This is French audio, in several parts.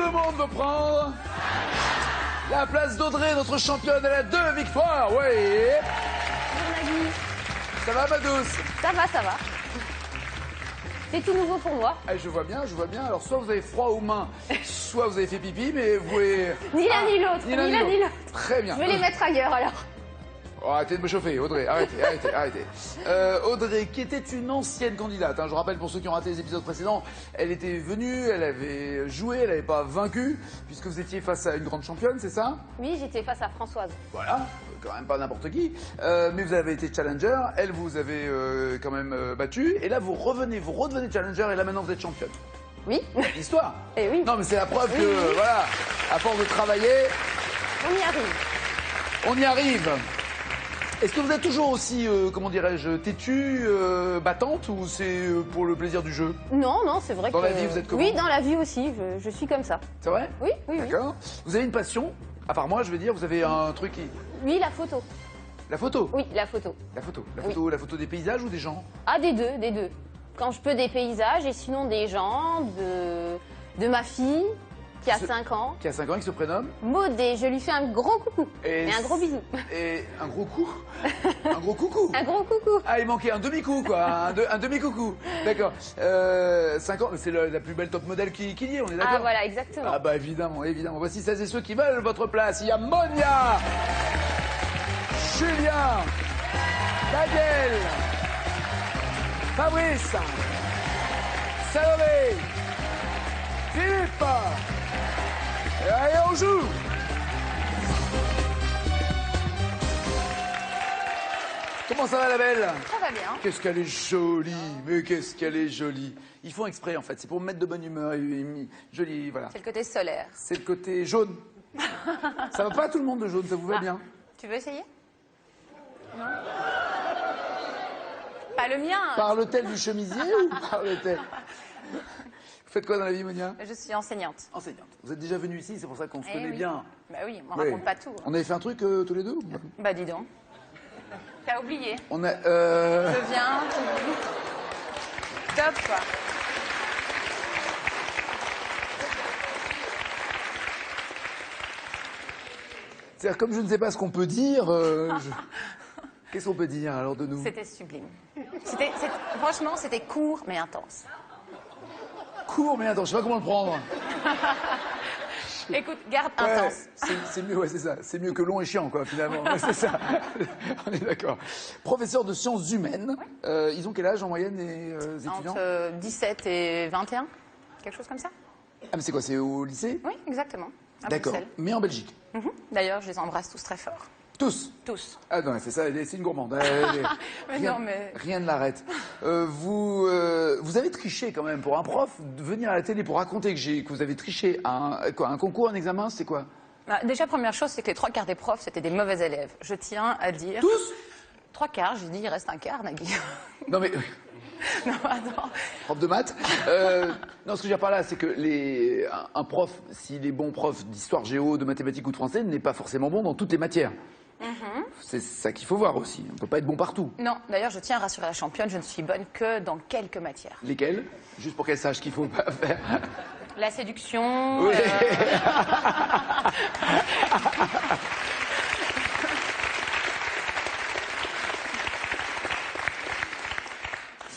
le monde veut prendre la place d'Audrey, notre championne. Elle a 2 victoires, oui. Bonjour Nagui. Ça va, ma douce? Ça va, ça va. C'est tout nouveau pour moi. Ah, je vois bien, je vois bien. Alors, soit vous avez froid aux mains, soit vous avez fait pipi, mais vous pouvez... Ni l'un ni l'autre, ni l'un ni l'autre. Très bien. Je vais les mettre ailleurs alors. Oh, arrêtez de me chauffer, Audrey, arrêtez, arrêtez, arrêtez. Audrey, qui était une ancienne candidate, hein, je rappelle pour ceux qui ont raté les épisodes précédents, elle était venue, elle avait joué, elle n'avait pas vaincu, puisque vous étiez face à une grande championne, c'est ça? Oui, j'étais face à Françoise. Voilà, quand même pas n'importe qui. Mais vous avez été challenger, elle vous avait quand même battu, et là vous redevenez challenger, et là maintenant vous êtes championne. Oui. L'histoire. Eh oui. Non, mais c'est la preuve que, voilà, à force de travailler... On y arrive. On y arrive. Est-ce que vous êtes toujours aussi, comment dirais-je, têtue, battante, ou c'est pour le plaisir du jeu? Non, non, c'est vrai que... Dans la vie, vous êtes comment? Oui, dans la vie aussi, je suis comme ça. C'est vrai? Oui, oui, oui. D'accord. Vous avez une passion? À part moi, je veux dire, vous avez un truc qui... Oui, la photo. La photo? Oui, la photo. La photo. La Oui. photo, la photo des paysages ou des gens? Ah, des deux, des deux. Quand je peux, des paysages, et sinon des gens, de ma fille, qui a 5 ans. Qui a 5 ans, qui se prénomme? Maud, et je lui fais un gros coucou. Et un gros bisou. Et un gros coup? Un gros coucou? Un gros coucou. Ah, il manquait un demi-coup, quoi. Un demi-coucou. D'accord. 5 ans, c'est la plus belle top modèle qu'il y ait, on est d'accord? Ah, voilà, exactement. Ah bah évidemment, évidemment. Voici celles et ceux qui veulent votre place. Il y a Monia, Julien, Daniel, Fabrice, Salomé, Philippe. Et allez, on joue. Comment ça va, la belle? Ça va bien. Qu'est-ce qu'elle est jolie, mais qu'est-ce qu'elle est jolie. Ils font exprès, en fait, c'est pour me mettre de bonne humeur. Jolie, voilà. C'est le côté solaire. C'est le côté jaune. Ça va pas à tout le monde, le jaune, ça vous va bien? Tu veux essayer? Non. Pas le mien. Parle-t-elle du chemisier ou parle-t-elle? Vous faites quoi dans la vie, Monia? Je suis enseignante. Enseignante. Vous êtes déjà venue ici, c'est pour ça qu'on se connaît oui. bien. Bah oui, on Oui. raconte pas tout. On avait fait un truc tous les deux ou pas? Bah dis donc. T'as oublié. On a... Je viens, t'oublies. Top, quoi. C'est-à-dire, comme je ne sais pas ce qu'on peut dire, qu'est-ce qu'on peut dire alors de nous? C'était sublime. Franchement, c'était court mais intense. Court, mais attends, je sais pas comment le prendre. Écoute, garde Ouais, intense. c'est mieux, ouais, c'est ça. C'est mieux que long et chiant, quoi, finalement. Ouais, c'est ça. On est d'accord. Professeur de sciences humaines. Ils ont quel âge en moyenne, les étudiants? Entre 17 et 21, quelque chose comme ça. Ah, mais c'est quoi? C'est au lycée? Oui, exactement. À D'accord. Bruxelles. Mais en Belgique? D'ailleurs, je les embrasse tous très fort. Tous? Tous. Ah non, c'est ça, c'est une gourmande. Mais Rien, non, mais... rien ne l'arrête. Vous avez triché quand même pour un prof de venir à la télé pour raconter que vous avez triché à un concours, un examen, c'est quoi? Bah, déjà, première chose, c'est que les 3 quarts des profs, c'était des mauvais élèves. Je tiens à dire... Tous? 3 quarts, j'ai dit, il reste un quart, Nagui. Non mais... Non, attends. Prof de maths. Non, ce que j'ai par là, c'est que un prof, s'il est bon prof d'histoire, géo, de mathématiques ou de français, n'est pas forcément bon dans toutes les matières. C'est ça qu'il faut voir aussi. On ne peut pas être bon partout. Non, d'ailleurs, je tiens à rassurer la championne, je ne suis bonne que dans quelques matières. Lesquelles? Juste pour qu'elle sache qu'il ne faut pas faire. La séduction... Oui.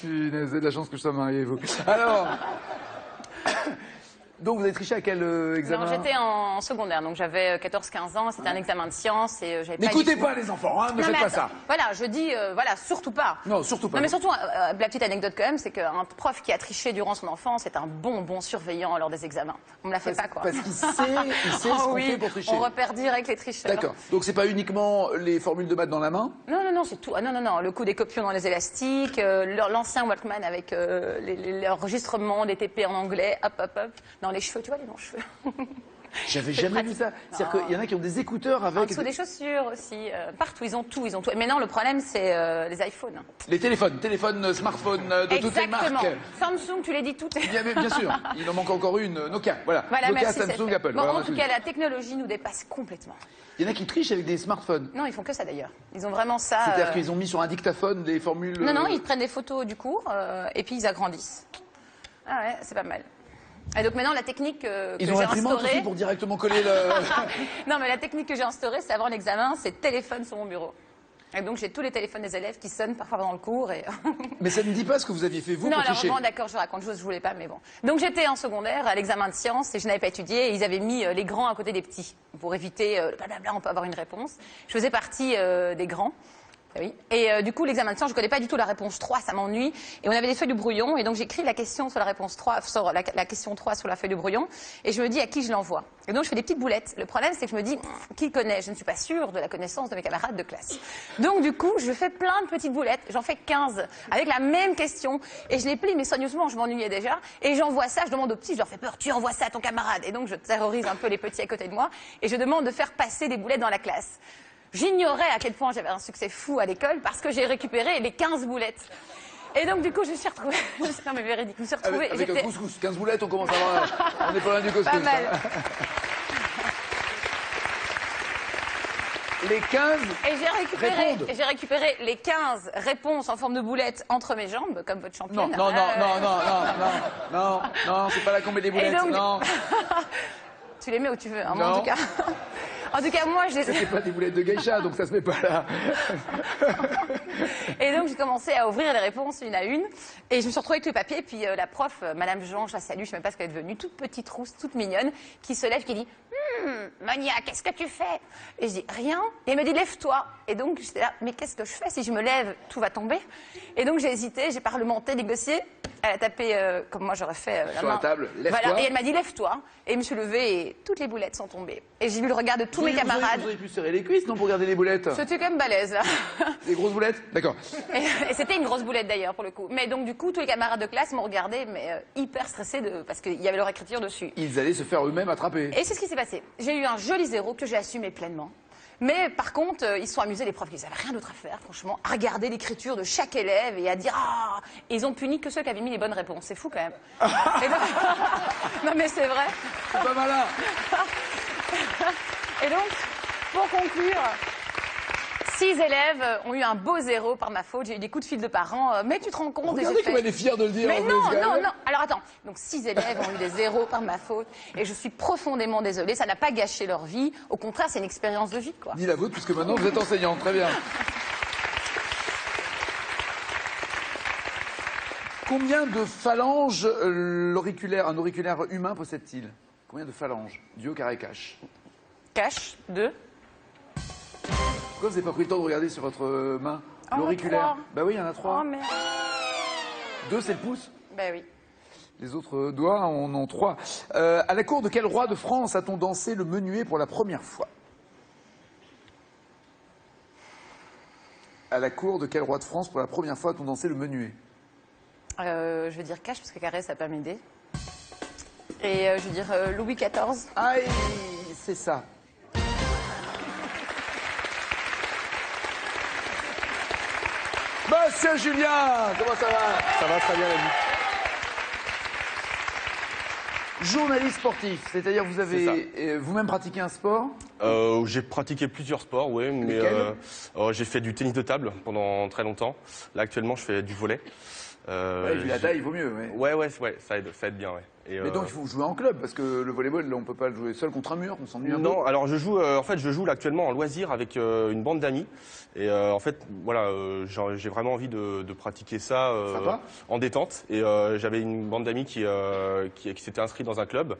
Vous avez de la chance que je sois marié, vous. Alors, donc vous avez triché à quel examen? Non, j'étais en secondaire, donc j'avais 14-15 ans, c'était un examen de sciences et j'avais pas... N'écoutez pas les enfants, hein, ne Non, faites mais pas attends, ça. Voilà, je dis, voilà, surtout pas. Non, surtout pas. Non, mais surtout, la petite anecdote quand même, c'est qu'un prof qui a triché durant son enfance est un bon surveillant lors des examens. On me la fait pas, quoi. Parce qu'il sait ce Oh qu'on oui, fait pour tricher. on repère direct les tricheurs. D'accord. Donc c'est pas uniquement les formules de maths dans la main? Non, non, non, c'est tout. Ah, non, non, non, le coup des copions dans les élastiques, l'ancien Walkman avec l'enregistrement des TP en anglais, hop, hop, hop, dans les cheveux, tu vois, les longs cheveux. J'avais jamais vu ça. C'est-à-dire qu'il y en a qui ont des écouteurs avec... En dessous des chaussures aussi, partout, ils ont tout, ils ont tout. Mais non, le problème, c'est les iPhones. Les téléphones, smartphones de toutes les marques. Exactement. Samsung, tu l'as dit, tout est... Bien sûr, il en manque encore une, Nokia, voilà. Voilà, Nokia, merci, Samsung, c'est fait. Apple. Bon, Voilà, en tout cas, la technologie nous dépasse complètement. il y en a qui trichent avec des smartphones. Non, ils font que ça d'ailleurs. Ils ont vraiment ça. C'est-à-dire qu'ils ont mis sur un dictaphone des formules... Non, non, ils prennent des photos du cours et puis ils agrandissent. Ah ouais, c'est pas mal. Et donc maintenant, la technique que Ils j'ai ont l'imprimante instaurée... aussi pour directement coller le... Non, mais la technique que j'ai instaurée, c'est avant l'examen, c'est téléphone sur mon bureau. Et donc j'ai tous les téléphones des élèves qui sonnent parfois dans le cours. Et... Mais ça ne dit pas ce que vous aviez fait vous non, pour alors tricher. bon, d'accord, je raconte, je voulais pas, mais bon. Donc j'étais en secondaire à l'examen de sciences et je n'avais pas étudié. Et ils avaient mis les grands à côté des petits pour éviter blablabla, on peut avoir une réponse. Je faisais partie des grands. Oui. Et du coup, l'examen de sciences, je ne connais pas du tout la réponse 3, ça m'ennuie. Et on avait des feuilles de brouillon, et donc j'écris la question sur la réponse 3, sur la question 3 sur la feuille de brouillon, et je me dis à qui je l'envoie. Et donc je fais des petites boulettes. Le problème, c'est que je me dis, qui connaît? Je ne suis pas sûre de la connaissance de mes camarades de classe. Donc du coup, je fais plein de petites boulettes, j'en fais 15, avec la même question, et je les plie, mais soigneusement, je m'ennuyais déjà, et j'envoie ça, je demande aux petits, je leur fais peur, tu envoies ça à ton camarade. Et donc je terrorise un peu les petits à côté de moi, et je demande de faire passer des boulettes dans la classe. J'ignorais à quel point j'avais un succès fou à l'école parce que j'ai récupéré les 15 boulettes. Et donc, du coup, je me suis retrouvée. Non, mais véridique, je me suis retrouvée. Avec un couscous, 15 boulettes, on commence à avoir. On n'est pas loin du couscous. Pas mal. Hein. Les 15 j'ai récupéré les 15 réponses en forme de boulettes entre mes jambes, comme votre championne. Non, c'est pas la combi des boulettes, donc, non. Tu les mets où tu veux, hein, moi, en tout cas. En tout cas, moi, je les ai... C'est pas des boulettes de geisha, donc ça se met pas là. Et donc, j'ai commencé à ouvrir les réponses une à une. Et je me suis retrouvée avec les papiers. Puis la prof, Madame Jean, je la salue, je ne sais même pas ce qu'elle est devenue, toute petite rousse, toute mignonne, qui se lève, qui dit Monia, qu'est-ce que tu fais? Et je dis rien. Et elle me dit lève-toi. Et donc, j'étais là, mais qu'est-ce que je fais? Si je me lève, tout va tomber. Et donc, j'ai hésité, j'ai parlementé, négocié. Elle a tapé, comme moi j'aurais fait, la sur main. la table, lève-toi. Voilà. Et elle m'a dit lève-toi. Et je me suis levée et toutes les boulettes sont tombées. Et j'ai vu le regard de tous mes camarades. Vous auriez pu serrer les cuisses, non, pour garder les boulettes? C'était quand même balèze, là. Des grosses boulettes? D'accord. Et c'était une grosse boulette d'ailleurs, pour le coup. Mais donc, du coup, tous les camarades de classe m'ont regardé, mais hyper stressés parce qu'il y avait leur écriture dessus. Ils allaient se faire eux-mêmes attraper. Et c'est ce qui s'est passé. J'ai eu un joli 0 que j'ai assumé pleinement. Mais par contre, ils se sont amusés, les profs, ils n'avaient rien d'autre à faire, franchement, à regarder l'écriture de chaque élève et à dire ah. Et ils ont puni que ceux qui avaient mis les bonnes réponses. C'est fou quand même. Et donc... Non mais c'est vrai. C'est pas malin. Et donc, pour conclure, 6 élèves ont eu un beau 0 par ma faute. J'ai eu des coups de fil de parents. Mais tu te rends compte des Regardez effets. comme elle est fière de le dire. Mais en non, plus, non, non. Alors attends. Donc 6 élèves ont eu des 0 par ma faute. Et je suis profondément désolée. Ça n'a pas gâché leur vie. Au contraire, c'est une expérience de vie, quoi. Ni la vôtre, puisque maintenant vous êtes enseignante. Très bien. Combien de phalanges un auriculaire humain possède-t-il? Combien de phalanges? Du au carré cache. Cache 2. Pourquoi vous n'avez pas pris le temps de regarder sur votre main? Oh, L'auriculaire. 3. Bah oui, il y en a 3. Oh merde. 2, c'est le pouce. Ben oui. Les autres doigts en ont 3. À la cour de quel roi de France a-t-on dansé le menuet pour la première fois? À la cour de quel roi de France pour la première fois a-t-on dansé le menuet? Je vais dire cache parce que carré, ça va pas m'aider. Et je vais dire Louis XIV. Aïe, c'est ça. Monsieur Julien, comment ça va? Ça va très bien, l'ami. Journaliste sportif, c'est-à-dire vous avez vous-même pratiqué un sport? J'ai pratiqué plusieurs sports, oui, mais j'ai fait du tennis de table pendant très longtemps. Là, actuellement, je fais du volley. Ouais, vu la taille, il vaut mieux. Ouais. Ouais, ça aide bien, ouais. Et, mais donc il faut jouer en club, parce que le volleyball, là, on peut pas le jouer seul contre un mur, on s'ennuie un peu. Non, alors je joue là actuellement en loisir avec une bande d'amis. Et en fait, voilà, j'ai vraiment envie de pratiquer ça en détente. Et j'avais une bande d'amis qui s'était inscrite dans un club.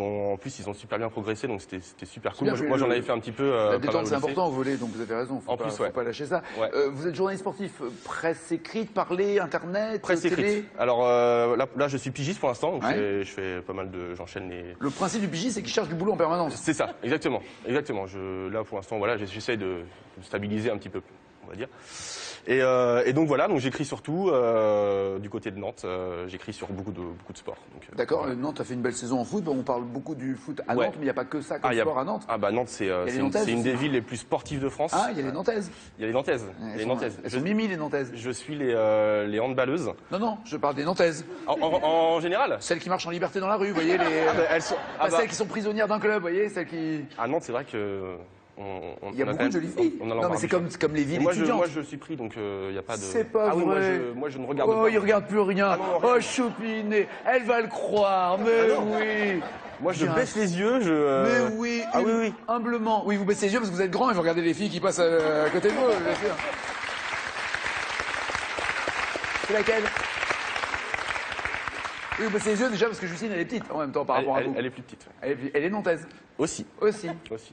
En plus, ils ont super bien progressé, donc c'était super cool. Moi, j'en avais fait un petit peu. La détente, c'est important au volley, donc vous avez raison. Faut pas lâcher ça. Ouais. Vous êtes journaliste sportif, presse écrite, parler, internet, presse télé. écrite. Alors là, je suis pigiste pour l'instant, donc ouais. je fais pas mal de, j'enchaîne les. Le principe du pigiste, c'est qu'il cherche du boulot en permanence. C'est ça, exactement. Là, pour l'instant, voilà, j'essaie de stabiliser un petit peu, on va dire. Et donc voilà, donc j'écris surtout du côté de Nantes, j'écris sur beaucoup de sports. D'accord, voilà. Nantes a fait une belle saison en foot, on parle beaucoup du foot à Nantes, mais il n'y a pas que ça comme sport à Nantes. Ah bah Nantes, c'est une des villes les plus sportives de France. Ah, il y a les Nantaises. Il y a les Nantaises. Elles sont mimi les Nantaises. Je suis les handballeuses. Non, je parle des Nantaises. En général. Celles qui marchent en liberté dans la rue, vous voyez, celles qui sont prisonnières d'un club, vous voyez, celles qui... À Nantes, c'est vrai que... Il y a beaucoup de jolies filles. Non, mais c'est comme les villes étudiantes. Moi, je suis pris, donc il n'y a pas de... C'est pas oui, vrai. Moi, je ne regarde pas. Oh, il regarde plus rien. Ah non, oh, choupiné. Elle va le croire, mais oui. Moi, je baisse les yeux, Mais oui, oui. Humblement. Oui, vous baissez les yeux parce que vous êtes grand et vous regardez les filles qui passent à côté de vous, bien sûr. C'est laquelle? Oui, vous baissez les yeux déjà parce que Justine, elle est petite en même temps par rapport à vous. Elle est plus petite. Elle est nantaise. Aussi.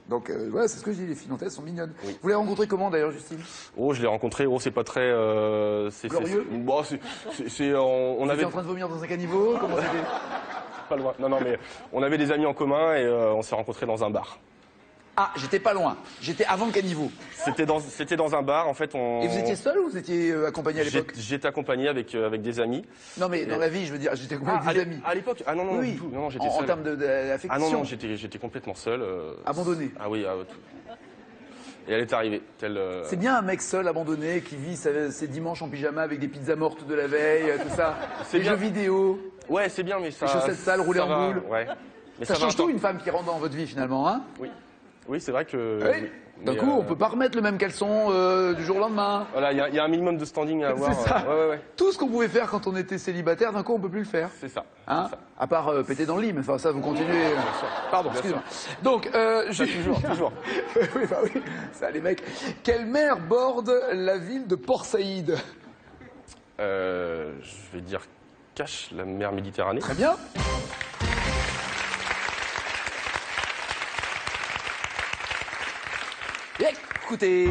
Donc, ouais, c'est ce que je dis, les filles nantaises sont mignonnes. Oui. Vous l'avez rencontrée comment d'ailleurs, Justine? Oh, je l'ai rencontrée, c'est pas très... glorieux? Bon, on avait... en train de vomir dans un caniveau? Comment c'était? Pas loin. Non, mais on avait des amis en commun et on s'est rencontrés dans un bar. Ah, j'étais pas loin. J'étais avant le caniveau. C'était dans un bar, en fait. Et vous étiez seul ou vous étiez accompagné à l'époque? J'étais accompagné avec des amis. Non, mais dans la vie, je veux dire, j'étais accompagné avec des amis. À l'époque? Ah non, oui. Du tout. Non, j'étais seul. En termes d'affection? Ah non, j'étais complètement seul. Abandonné? Ah oui, tout. Et elle est arrivée. C'est bien un mec seul, abandonné, qui vit ses dimanches en pyjama avec des pizzas mortes de la veille, tout ça. Les jeux vidéo. Ouais, c'est bien, mais ça... Les chaussettes sales roulées en boule. Ouais. Mais ça change tout une femme qui rentre dans votre vie, finalement, hein? Oui. Oui, c'est vrai que... Oui. D'un coup, on peut pas remettre le même caleçon du jour au lendemain. Voilà, il y a un minimum de standing à avoir. C'est ça. Ouais. Tout ce qu'on pouvait faire quand on était célibataire, d'un coup, on peut plus le faire. C'est ça. Hein? À part péter dans le lit, mais enfin, ça, vous continuez. Pardon, excusez-moi. Donc, toujours. oui, bah oui, ça, les mecs. Quelle mer borde la ville de Port Saïd? Je vais dire Cache, la mer Méditerranée. Très bien. Écoutez.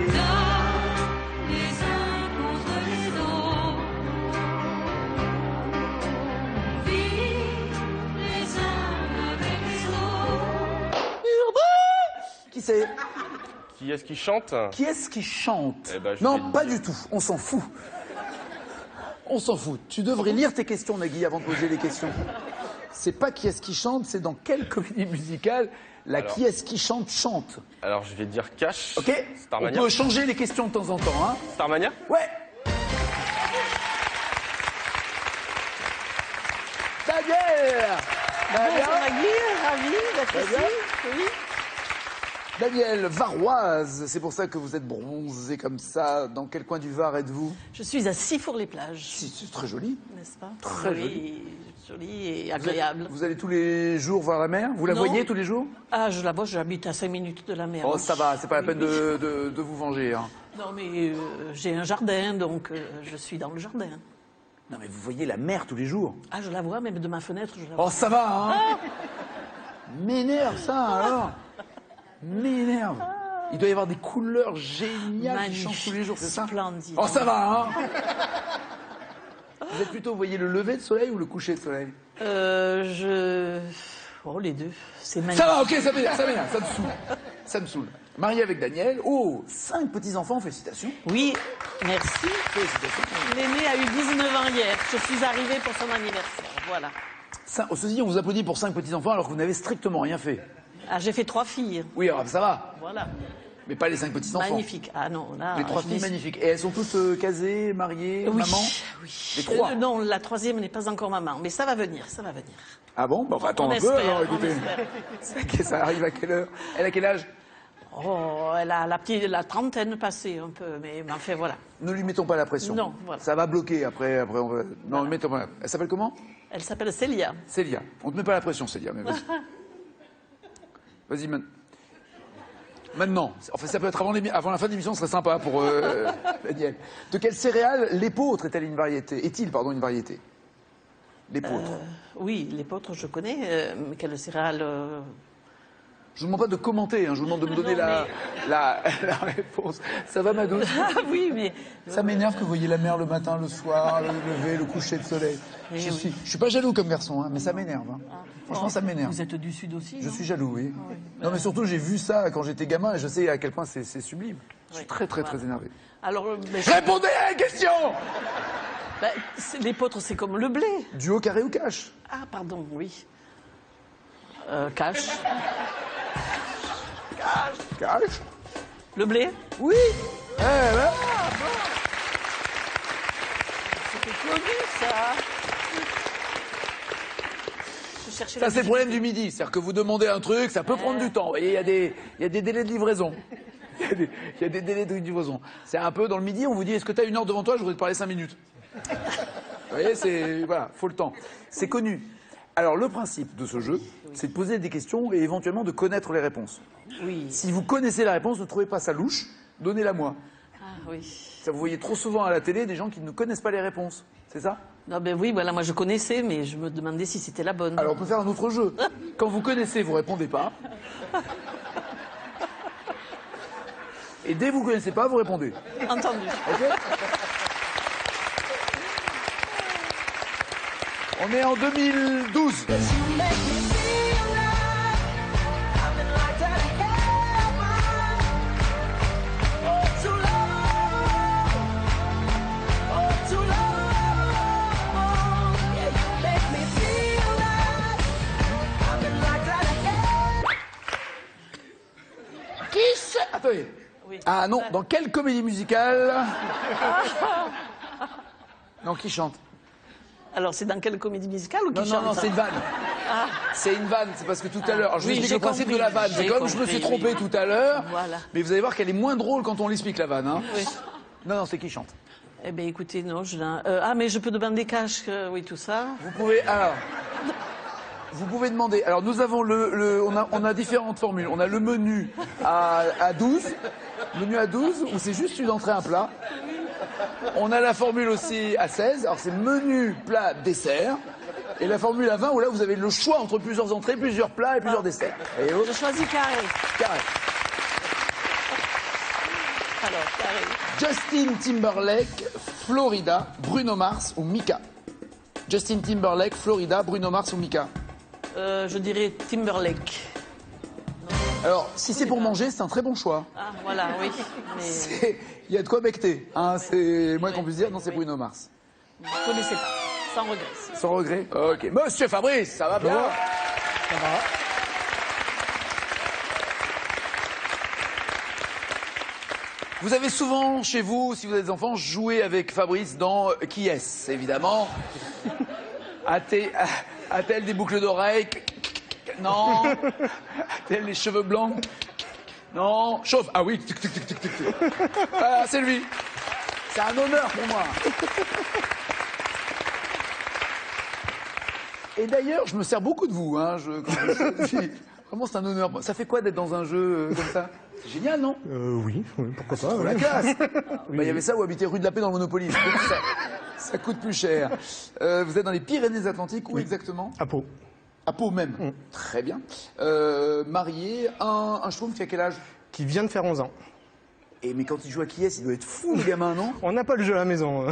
Qui c'est? Qui est-ce qui chante? Qui est-ce qui chante? Eh ben, non, pas du tout. On s'en fout. On s'en fout. Tu devrais lire tes questions, Nagui, avant de poser les questions. C'est pas qui est-ce qui chante, c'est dans quelle comédie musicale qui est-ce qui chante. Alors, je vais dire Cache. Ok. Starmania. On peut changer les questions de temps en temps, hein. Starmania? Ouais. Daniel. Bonjour Maggie, ravi d'être ici. Oui. Daniel, varoise, c'est pour ça que vous êtes bronzée comme ça. Dans quel coin du Var êtes-vous? Je suis à Sifour-les-Plages. C'est très joli. N'est-ce pas? Très joli. Joli et agréable. Vous allez tous les jours voir la mer? Vous la voyez tous les jours? Ah, je la vois, j'habite à 5 minutes de la mer. Oh, ça va, c'est pas la peine de vous venger. Hein. Non, mais j'ai un jardin, donc je suis dans le jardin. Non, mais vous voyez la mer tous les jours? Ah, je la vois, même de ma fenêtre, je la vois. Oh, ça va, hein? M'énerve, ça, alors. M'énerve. Il doit y avoir des couleurs géniales qui changent tous les jours, c'est ça? Splendide. Oh, ça va, hein? Vous êtes plutôt, vous voyez le lever de soleil ou le coucher de soleil? Oh, les deux. C'est magnifique. Ça va, ok, ça m'énerve, ça me saoule. Ça me saoule. Marié avec Daniel. Oh, 5 petits-enfants, félicitations. Oui, merci. Félicitations. L'aîné a eu 19 ans hier. Je suis arrivée pour son anniversaire. Voilà. Ceci, on vous applaudit pour 5 petits-enfants alors que vous n'avez strictement rien fait. Ah, j'ai fait 3 filles. Oui, alors ça va. Voilà. Mais pas les 5 petits-enfants. Magnifique. Ah non, là... Les 3 filles magnifiques. Et elles sont toutes casées, mariées, oui, maman? Oui. Les 3? Non, la 3e n'est pas encore maman, mais ça va venir, ça va venir. Ah bon? Bah, on va attendre un peu alors, écoutez. Ça arrive à quelle heure? Elle a quel âge? Oh, elle a la trentaine passée un peu, mais enfin voilà. Ne lui mettons pas la pression. Non, voilà. Ça va bloquer après on va... Non, ne mettons pas la... Elle s'appelle comment? Elle s'appelle Célia. Célia. On te met pas la pression, Célia, mais vas-y. Vas-y, maintenant. Enfin, ça peut être avant la fin de l'émission, ce serait sympa pour Daniel. De quelle céréale l'épeautre est-elle une variété? Est-il, pardon, une variété? L'épeautre. Oui, l'épeautre, je connais. Mais quelle céréale Je vous demande pas de commenter, hein, je vous demande de me donner la réponse. Ça va, ma douce? Ah oui, mais... Ça m'énerve que vous voyez la mer le matin, le soir, le lever, le coucher de soleil. Je suis pas jaloux comme garçon, hein, mais ça m'énerve. Hein. Franchement, ça m'énerve. Vous êtes du Sud aussi? Je suis jaloux, oui. Ah, oui. Non, mais surtout, j'ai vu ça quand j'étais gamin et je sais à quel point c'est sublime. Je suis très énervé. Alors, répondez à la question! L'épeautre, c'est comme le blé. Duo, carré ou cash? Ah, pardon, oui. Cash. Cash? Le blé? Oui. Là. Ah, bon. C'était connu, ça. Ça, c'est le problème du midi. C'est-à-dire que vous demandez un truc, ça peut prendre du temps. Vous voyez, il y a des délais de livraison. Il y a des délais de livraison. C'est un peu dans le midi, on vous dit, est-ce que tu as 1 heure devant toi? Je voudrais te parler 5 minutes. Vous voyez, voilà, faut le temps. C'est connu. Alors, le principe de ce jeu, c'est de poser des questions et éventuellement de connaître les réponses. Oui. Si vous connaissez la réponse, ne trouvez pas ça louche, donnez-la moi. Ah oui. Ça, vous voyez trop souvent à la télé des gens qui ne connaissent pas les réponses. C'est ça? Non, ben oui, voilà, moi je connaissais, mais je me demandais si c'était la bonne. Alors, on peut faire un autre jeu. Quand vous connaissez, vous répondez pas. Et dès que vous connaissez pas, vous répondez. Entendu. Ok? On est en 2012. Attendez. Oui. Ah non, dans quelle comédie musicale? Non, qui chante? Alors, c'est dans quelle comédie musicale ou qui Non, chante? non, c'est une vanne. C'est une vanne, c'est parce que tout à l'heure. Alors, je vous Oui, explique j'ai le principe compris, de la vanne. C'est j'ai comme je me suis compris, trompé oui. tout à l'heure. Voilà. Mais vous allez voir qu'elle est moins drôle quand on l'explique, la vanne. Hein. Oui. Non, non, c'est qui chante. Eh bien, écoutez, non, mais je peux demander cash, oui, tout ça. Vous pouvez. Alors. Vous pouvez demander. Alors, nous avons on a différentes formules. On a le menu à 12. Menu à 12, où c'est juste une entrée, un plat. On a la formule aussi à 16. Alors, c'est menu, plat, dessert. Et la formule à 20, où là, vous avez le choix entre plusieurs entrées, plusieurs plats et plusieurs desserts. Et Je choisis carré. carré. Alors, carré. Justin Timberlake, Florida, Bruno Mars ou Mika. Justin Timberlake, Florida, Bruno Mars ou Mika. Je dirais Timberlake. Alors, si c'est pour manger, c'est un très bon choix. Ah, voilà, oui. Mais Il y a de quoi becter. Hein, c'est moins qu'on puisse dire. Non, c'est Bruno Mars. je ne connaissais pas. Sans regret. Sans regret. Ok. Monsieur Fabrice, ça va bien? Ça va. Vous avez souvent, chez vous, si vous êtes des enfants, joué avec Fabrice dans Qui est-ce, évidemment. A-t-elle des boucles d'oreilles? Non. A-t-elle les cheveux blancs? Non. Chauffe. Ah oui. Ah, c'est lui. C'est un honneur pour moi. Et d'ailleurs, je me sers beaucoup de vous. Hein, vraiment, c'est un honneur. Ça fait quoi d'être dans un jeu comme ça? C'est génial, non? Oui, pourquoi pas. La ouais. classe. Il y avait ça ou habiter rue de la Paix dans le Monopoly. Ça coûte plus cher. Vous êtes dans les Pyrénées-Atlantiques, où exactement? À Pau. À Pau même. Très bien. Marié, un schtroumpf qui a quel âge? Qui vient de faire 11 ans. Mais quand il joue à qui est-ce, il doit être fou, le gamin, non? On n'a pas le jeu à la maison.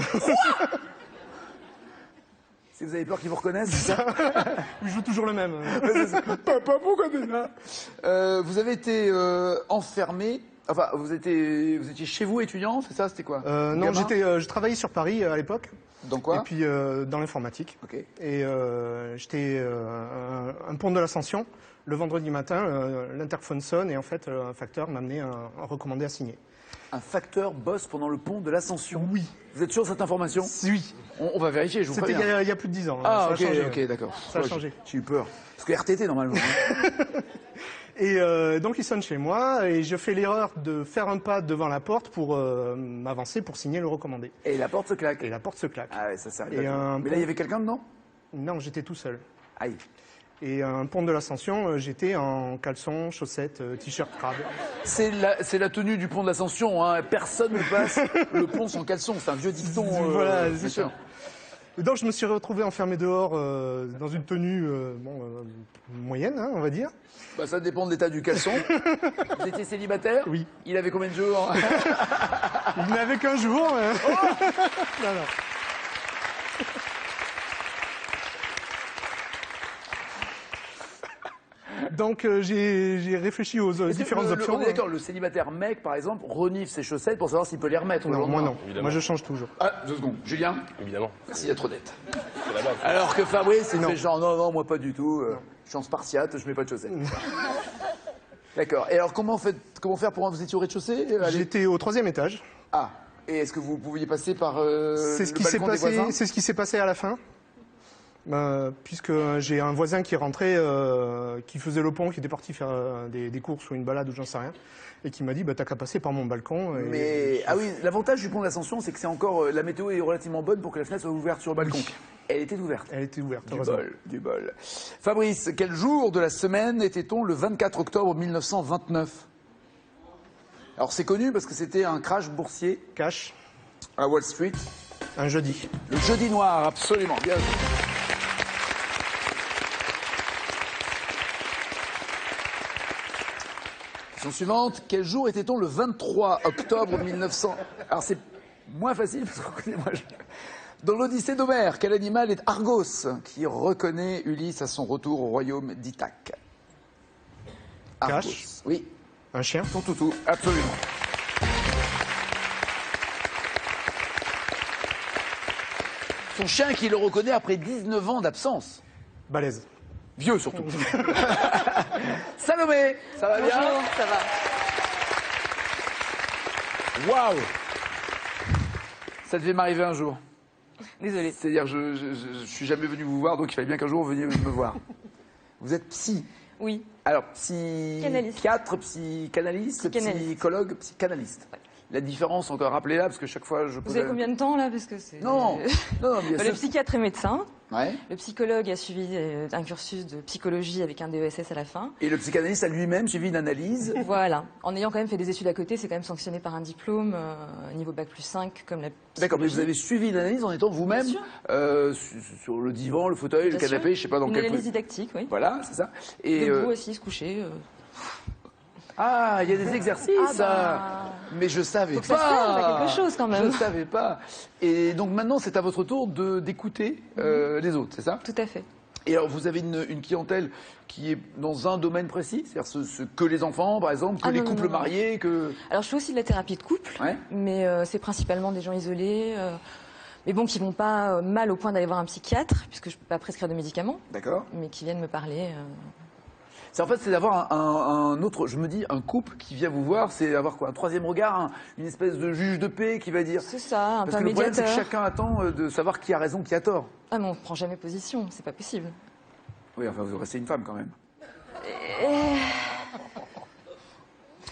Si vous avez peur qu'il vous reconnaisse, c'est ça? Je joue toujours le même. Papa, pourquoi t'es là? Vous avez été enfermé. Enfin, vous étiez chez vous étudiant, c'est ça? C'était quoi? Non, Gamin? je travaillais sur Paris à l'époque. Dans quoi? Et puis dans l'informatique. Ok. Et j'étais un pont de l'Ascension. Le vendredi matin, l'interphone sonne et en fait, un facteur m'a amené un recommandé à signer. Un facteur bosse pendant le pont de l'Ascension. Oui. Vous êtes sûr de cette information? Oui. On va vérifier, je vous C'était préviens. il y a plus de 10 ans. Ah, ça ok, a changé. ok, d'accord. Ça a Ouais, changé. J'ai eu peur. Parce que RTT, normalement. Hein. Et donc il sonne chez moi et je fais l'erreur de faire un pas devant la porte pour m'avancer pour signer le recommandé. Et la porte se claque. Et la porte se claque. Ah ouais, ça sert. Et Mais un là, il y avait quelqu'un dedans? Non, j'étais tout seul. Aïe. Et un pont de l'Ascension, j'étais en caleçon, chaussettes, t-shirt crabe. C'est la tenue du pont de l'Ascension. Hein. Personne ne passe le pont sans caleçon. C'est un vieux dicton. Voilà, c'est méchant. sûr. Et donc je me suis retrouvé enfermé dehors dans une tenue moyenne, hein, on va dire. Bah, ça dépend de l'état du caleçon. Vous étiez célibataire? Oui. Il avait combien de jours? Il n'avait qu'un jour. Non, non. Donc j'ai réfléchi aux différentes options. On est d'accord, le célibataire mec, par exemple, renifle ses chaussettes pour savoir s'il peut les remettre. Non, moi non. Évidemment. Moi je change toujours. Ah, 2 secondes. Julien? Évidemment. Merci d'être honnête. C'est la base. Alors que Fabrice, il Non. fait genre, non, moi pas du tout. Je suis en spartiate, je mets pas de chaussettes. D'accord. Et alors, comment faire pour vous étiez au rez-de-chaussée? Allez. J'étais au 3e étage. Ah. Et est-ce que vous pouviez passer par C'est ce le qui s'est balcon des voisins? passé. C'est ce qui s'est passé à la fin. Puisque j'ai un voisin qui est rentré, qui faisait le pont, qui était parti faire des courses ou une balade ou j'en sais rien, et qui m'a dit t'as qu'à passer par mon balcon. Ah oui, l'avantage du pont de l'Ascension, c'est que c'est encore la météo est relativement bonne pour que la fenêtre soit ouverte sur le balcon. Oui. Elle était ouverte. Elle était ouverte. Du bol. Fabrice, quel jour de la semaine était-on le 24 octobre 1929? Alors c'est connu parce que c'était un crash boursier. Cash. À Wall Street. Un jeudi. Le jeudi noir, absolument. Bien joué. Question suivante. Quel jour était-on le 23 octobre 1900? Alors c'est moins facile parce qu'on connaît moi. Dans l'Odyssée d'Homère, quel animal est Argos qui reconnaît Ulysse à son retour au royaume d'Ithaque? Argos. Cash. Oui. Un chien. Ton toutou, absolument. Son chien qui le reconnaît après 19 ans d'absence. Balèze. Vieux surtout. Salomé, ça va bien? Bonjour, ça va. Waouh! Ça devait m'arriver un jour. Désolée. C'est-à-dire, je suis jamais venu vous voir, donc il fallait bien qu'un jour vous veniez me voir. Vous êtes psy. Oui. Alors, psychiatre, psychanalyste, psychologue, psychanalyste. Ouais. La différence, encore rappelez-la, parce que chaque fois je pose. Vous avez combien de temps là parce que c'est... Non, le psychiatre est médecin. Ouais. Le psychologue a suivi un cursus de psychologie avec un DESS à la fin. Et le psychanalyste a lui-même suivi une analyse. Voilà. En ayant quand même fait des études à côté, c'est quand même sanctionné par un diplôme niveau bac+5 comme la psychologie. D'accord, mais vous avez suivi une analyse en étant vous-même sur le divan, le fauteuil, le canapé, je sais pas dans quel... Une analyse didactique, oui. Voilà, c'est ça. Et debout, assis, se coucher... Ah, il y a des exercices. Mais je savais pas. Ça sert à quelque chose quand même. Je savais pas. Et donc maintenant, c'est à votre tour d'écouter les autres, c'est ça? Tout à fait. Et alors, vous avez une clientèle qui est dans un domaine précis, c'est-à-dire que les enfants, par exemple, que les couples mariés, que... Alors, je fais aussi de la thérapie de couple, mais c'est principalement des gens isolés, mais bon, qui vont pas mal au point d'aller voir un psychiatre, puisque je peux pas prescrire de médicaments. D'accord. Mais qui viennent me parler. En fait, c'est d'avoir un autre, je me dis, un couple qui vient vous voir, c'est avoir quoi? Un troisième regard, une espèce de juge de paix qui va dire... C'est ça, un peu Parce que le problème, c'est que chacun attend de savoir qui a raison, qui a tort. Ah, mais on ne prend jamais position, c'est pas possible. Oui, enfin, vous restez une femme quand même.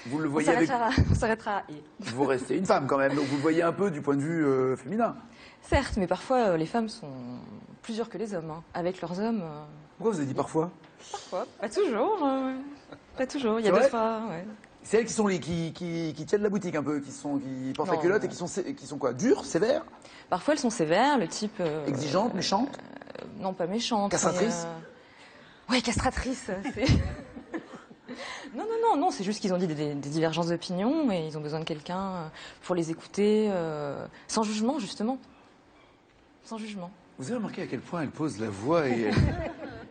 Vous le voyez on s'arrêtera. Vous restez une femme quand même, donc vous le voyez un peu du point de vue féminin. Certes, mais parfois, les femmes sont plusieurs que les hommes, avec leurs hommes. Pourquoi vous avez dit parfois? Parfois, pas toujours. Pas toujours, il y a deux fois, ouais. C'est elles qui sont qui tiennent la boutique un peu, qui portent la culotte et qui sont quoi? Dures, sévères? Parfois elles sont sévères, le type... exigeantes, méchantes? Non, pas méchantes. Castratrices? Ouais, castratrices, c'est... Non, c'est juste qu'ils ont dit des divergences d'opinion et ils ont besoin de quelqu'un pour les écouter, sans jugement, justement. Sans jugement. Vous avez remarqué à quel point elle pose la voix et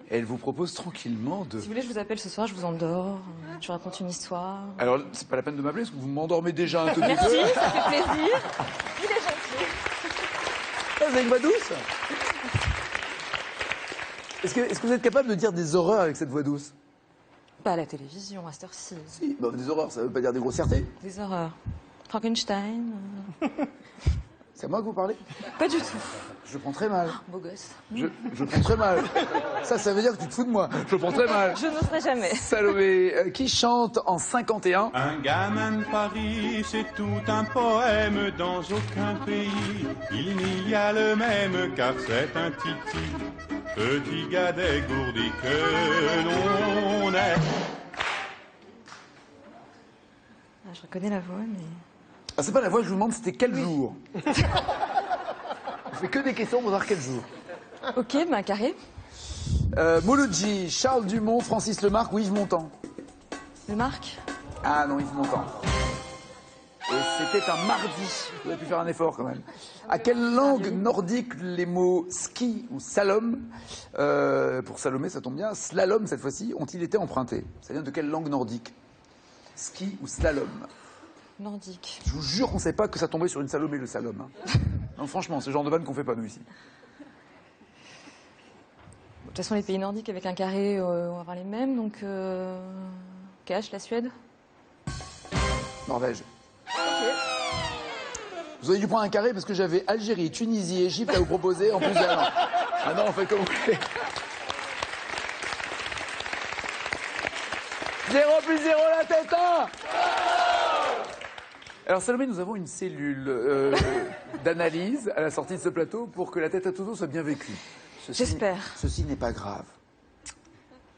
elle vous propose tranquillement de... Si vous voulez, je vous appelle ce soir, je vous endors, je vous raconte une histoire. Alors, c'est pas la peine de m'appeler parce que vous m'endormez déjà un peu. Merci, ça fait plaisir. Il est gentil. Vous avez une voix douce? Est-ce que vous êtes capable de dire des horreurs avec cette voix douce? Pas à la télévision, à cette heure-ci. Si, des horreurs, ça veut pas dire des grossièretés. Des horreurs. Frankenstein. C'est à moi que vous parlez? Pas du tout. Je prends très mal. Beau gosse. Je prends très mal. Ça veut dire que tu te fous de moi. Je prends très mal. Je n'oserais jamais. Salomé, qui chante en 51? Un gamin de Paris, c'est tout un poème dans aucun pays. Il n'y a le même car c'est un titi. Petit gars dégourdi que l'on est. Je reconnais la voix, mais... Ah, c'est pas la voix que je vous demande, c'était quel jour? Je fais que des questions pour voir quel jour. Ok, carré. Mouloudji, Charles Dumont, Francis Lemarque ou Yves Montand? Lemarque? Ah non, Yves Montand. Et c'était un mardi. Vous avez pu faire un effort quand même. À quelle langue nordique les mots ski ou slalom, pour Salomé ça tombe bien, slalom cette fois-ci, ont-ils été empruntés? Ça vient de quelle langue nordique? Ski ou slalom? Nordique. Je vous jure qu'on ne sait pas que ça tombait sur une Salomé, le slalom. Hein. Non, franchement, c'est le genre de vanne qu'on fait pas, nous, ici. De toute façon, les pays nordiques avec un carré, on va avoir les mêmes, donc... Cache, la Suède? Norvège. Vous avez dû prendre un carré parce que j'avais Algérie, Tunisie, Égypte à vous proposer en plus de la langue. Ah non, on fait comme vous voulez. 0 plus 0 la tête 1. Alors Salomé, nous avons une cellule d'analyse à la sortie de ce plateau pour que la tête à Toto soit bien vécue. J'espère. Ceci n'est pas grave.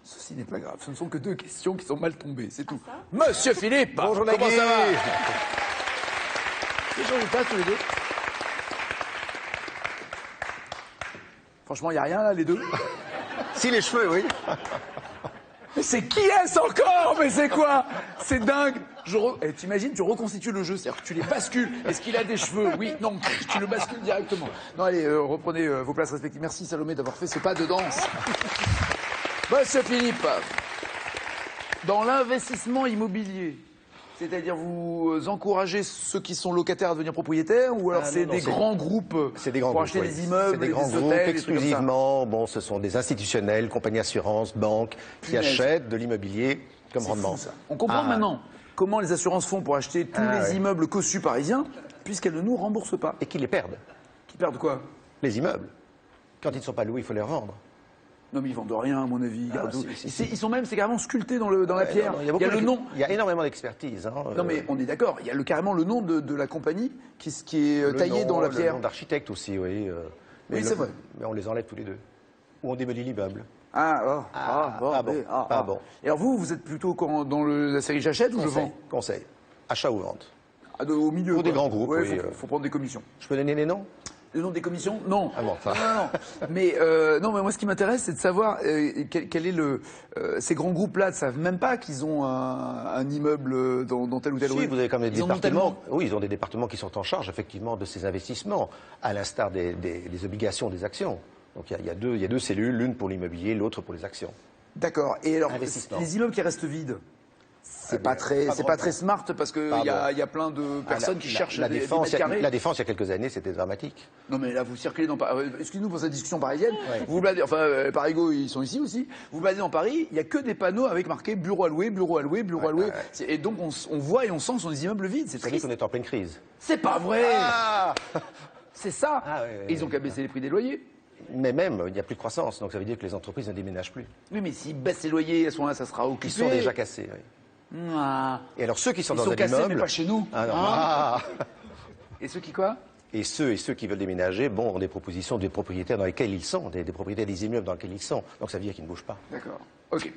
Ceci n'est pas grave. Ce ne sont que 2 questions qui sont mal tombées, c'est tout. Monsieur Philippe, bonjour comment Nagui. ça va? Vous changez pas tous les deux? Franchement, il n'y a rien là, les deux? Si, les cheveux, oui. Mais c'est qui est-ce encore? Mais c'est quoi? C'est dingue. T'imagines, tu reconstitues le jeu, c'est-à-dire que tu les bascules. Est-ce qu'il a des cheveux? Oui, non, tu le bascules directement. Non, allez, reprenez vos places respectives. Merci Salomé d'avoir fait ce pas de danse. Monsieur Philippe, dans l'investissement immobilier, c'est-à-dire vous encouragez ceux qui sont locataires à devenir propriétaires ou alors c'est des grands groupes pour acheter des immeubles, des grands groupes hôtels, exclusivement. Bon, ce sont des institutionnels, compagnies d'assurance, banques qui achètent de l'immobilier comme rendement. Fou, ça. On comprend maintenant comment les assurances font pour acheter tous les immeubles cossus parisiens puisqu'elles ne nous remboursent pas. Et qui les perdent. Qui perdent quoi? Les immeubles. Quand ils ne sont pas loués, il faut les rendre. Non mais ils vendent rien à mon avis. Ils sont même, c'est carrément sculpté dans la pierre. Non, il y a le nom. Il y a énormément d'expertise. Non mais on est d'accord. Il y a carrément le nom de la compagnie qui est taillé dans la pierre. Le nom d'architecte aussi, oui. Oui, c'est vrai. Mais on les enlève tous les deux. Ou on démolit l'immeuble. Bon. Et alors vous êtes plutôt dans la série j'achète ou je vends? Conseil. Achat ou vente. Au milieu. Pour des grands groupes, oui. Faut prendre des commissions. Je peux donner les noms? Le nom des commissions? Non. Ah bon, ça. Non. Mais moi, ce qui m'intéresse, c'est de savoir quel est ces grands groupes-là ne savent même pas qu'ils ont un immeuble dans tel ou tel rue. Vous avez quand même des départements. Oui, ils ont des départements qui sont en charge, effectivement, de ces investissements, à l'instar des obligations, des actions. Donc il y a deux cellules, l'une pour l'immobilier, l'autre pour les actions. D'accord. Et alors, les immeubles qui restent vides? C'est pas très smart parce que il y a plein de personnes qui cherchent des mètres carrés. La Défense, il y a quelques années, c'était dramatique. Non mais là, vous circulez dans Paris. Excusez-nous pour cette discussion parisienne. Vous vous baladez, Parigo, ils sont ici aussi. Vous vous baladez dans Paris, il y a que des panneaux avec marqué bureau à louer, bureau à louer, bureau à louer. Et donc on voit et on sent que ce sont des immeubles vides. C'est triste. qu'on est en pleine crise. C'est pas vrai. C'est ça. Et ils ont qu'à baisser les prix des loyers. Mais même, il n'y a plus de croissance, donc ça veut dire que les entreprises ne déménagent plus. Oui, mais s'ils baissent les loyers, à ce moment-là, ça sera occupé. Ils sont déjà cassés, oui. Et alors ceux qui sont dans un cassés, immeuble... mais pas chez nous. Et ceux qui quoi? Et ceux qui veulent déménager, ont des propositions des propriétaires dans lesquels ils sont, des propriétaires des immeubles dans lesquels ils sont. Donc ça veut dire qu'ils ne bougent pas. D'accord. Ok.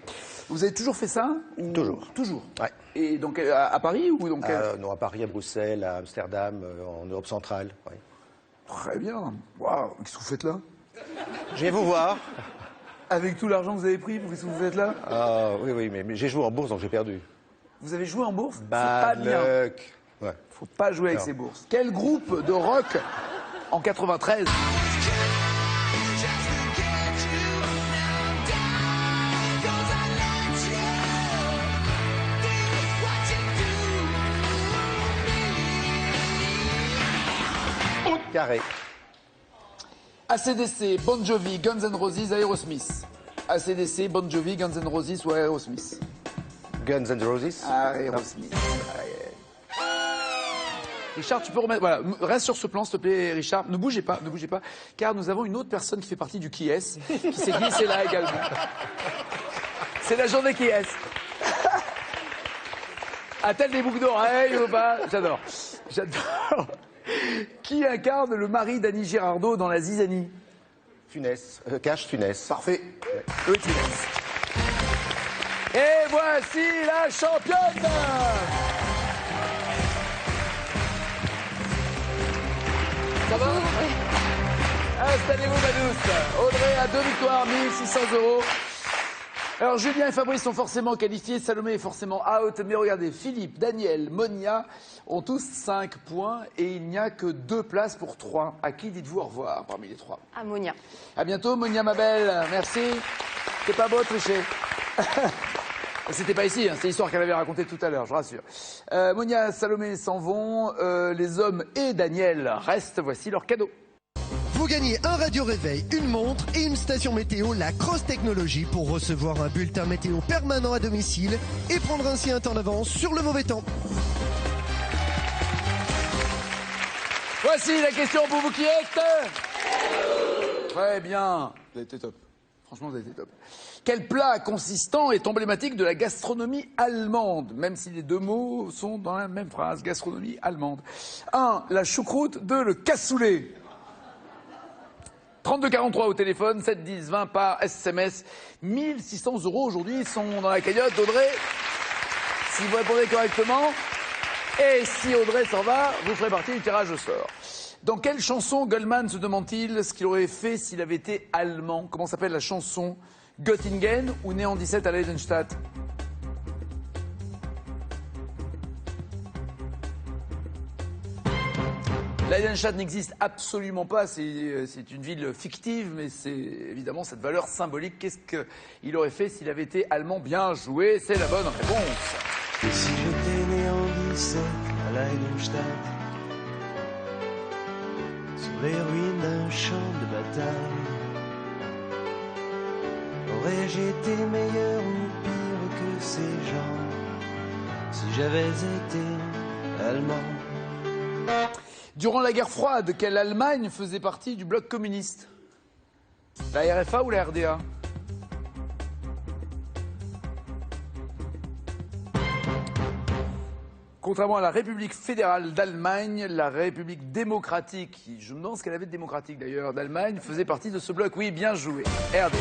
Vous avez toujours fait ça Toujours. Toujours. Ouais. Et donc à Paris ou donc non, à Paris, à Bruxelles, à Amsterdam, en Europe centrale. Ouais. Très bien. Waouh. Qu'est-ce que vous faites là? Je viens vous voir. Avec tout l'argent que vous avez pris, qu'est-ce que vous faites là? Oui, mais j'ai joué en bourse, donc j'ai perdu. Vous avez joué en bourse? C'est pas bien. Ouais. Faut pas jouer avec ces bourses. Quel groupe de rock en 93? Carré. AC/DC, Bon Jovi, Guns N' Roses, Aerosmith. AC/DC, Bon Jovi, Guns N' Roses ou Aerosmith? Guns N' Roses. Aerosmith. Richard, tu peux remettre... Voilà, reste sur ce plan, s'il te plaît, Richard. Ne bougez pas, car nous avons une autre personne qui fait partie du qui est, qui s'est glissée là également. C'est la journée qui est. A-t-elle des boucles d'oreilles ou pas? J'adore. Qui incarne le mari d'Annie Girardot dans La Zizanie? Funès. Cash Funès. Parfait. Oui, Funès. Et voici la championne! Ça va? Oui. Installez-vous, ma douce. Audrey a 2 victoires, 1600 €. Alors Julien et Fabrice sont forcément qualifiés, Salomé est forcément out, mais regardez, Philippe, Daniel, Monia ont tous 5 points et il n'y a que 2 places pour 3. À qui dites-vous au revoir parmi les 3? À Monia. À bientôt Monia, ma belle, merci. C'est pas beau tricher. C'était pas ici, hein, c'est l'histoire qu'elle avait racontée tout à l'heure, je rassure. Monia, Salomé s'en vont, les hommes et Daniel restent, voici leur cadeau. Vous gagnez un radio réveil, une montre et une station météo, la Cross Technologie, pour recevoir un bulletin météo permanent à domicile et prendre ainsi un temps d'avance sur le mauvais temps. Voici la question pour vous qui êtes. Très bien. Vous avez été top. Franchement, vous avez été top. Quel plat consistant est emblématique de la gastronomie allemande, même si les deux mots sont dans la même phrase, gastronomie allemande. 1. La choucroute. 2. Le cassoulet. 32-43 au téléphone, 7-10-20 par SMS. 1 600 € aujourd'hui sont dans la cagnotte d'Audrey. Si vous répondez correctement, et si Audrey s'en va, vous ferez partie du tirage au sort. Dans quelle chanson Goldman se demande-t-il ce qu'il aurait fait s'il avait été allemand? Comment s'appelle la chanson? Göttingen ou Né en 17 à Leidenstadt? Leidenstadt n'existe absolument pas, c'est une ville fictive, mais c'est évidemment cette valeur symbolique. Qu'est-ce qu'il aurait fait s'il avait été allemand? Bien joué, c'est la bonne réponse. Et si j'étais né en 17 à Leidenstadt, sur les ruines d'un champ de bataille, aurais-je été meilleur ou pire que ces gens si j'avais été allemand? Durant la guerre froide, quelle Allemagne faisait partie du bloc communiste? La RFA ou la RDA? Contrairement à la République fédérale d'Allemagne, la République démocratique, je me demande ce qu'elle avait de démocratique d'ailleurs, d'Allemagne, faisait partie de ce bloc. Oui, bien joué. RDA.